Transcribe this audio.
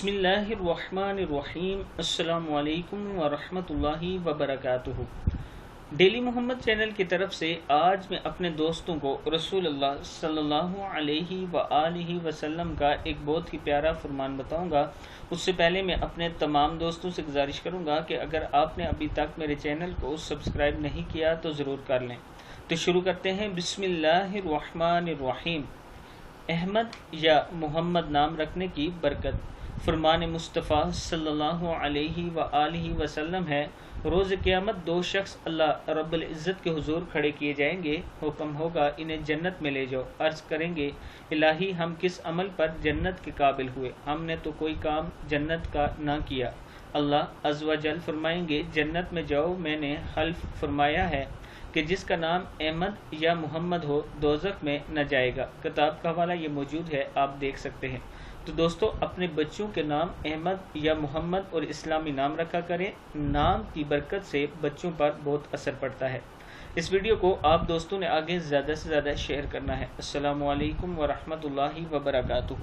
बिस्मिल्लाहिर्रहमानिर्रहीम। अस्सलामु अलैकुम वरहमतुल्लाहि वबरकातुहू। डेली मोहम्मद चैनल की तरफ से आज मैं अपने दोस्तों को रसूलुल्लाह सल्लल्लाहु अलैहि वआलिहि वसल्लम का एक बहुत ही प्यारा फरमान बताऊंगा। उससे पहले मैं अपने तमाम दोस्तों से गुजारिश करूंगा कि अगर आपने अभी तक मेरे चैनल को सब्सक्राइब नहीं किया तो ज़रूर कर लें। तो शुरू करते हैं। बिस्मिल्लाहिर्रहमानिर्रहीम। अहमद या मोहम्मद नाम रखने की बरकत। फरमान मुस्तफ़ा सल्लल्लाहु अलैहि वआलिहि वसल्लम है, रोज़ क़यामत दो शख्स अल्लाह रब्बुल इज़्ज़त के हुजूर खड़े किए जाएंगे। हुक्म होगा इन्हें जन्नत में ले जाओ। अर्ज़ करेंगे, इलाही हम किस अमल पर जन्नत के काबिल हुए? हमने तो कोई काम जन्नत का ना किया। अल्लाह अज़्ज़ व जल फरमाएंगे, जन्नत में जाओ। मैंने हल्फ फरमाया है कि जिसका नाम अहमद या मोहम्मद हो दोज़ख में न जाएगा। किताब का हवाला ये मौजूद है, आप देख सकते हैं। तो दोस्तों, अपने बच्चों के नाम अहमद या मोहम्मद और इस्लामी नाम रखा करें। नाम की बरकत से बच्चों पर बहुत असर पड़ता है। इस वीडियो को आप दोस्तों ने आगे ज़्यादा से ज़्यादा शेयर करना है। अस्सलामु अलैकुम वरहमतुल्लाहि वबरकातुहू।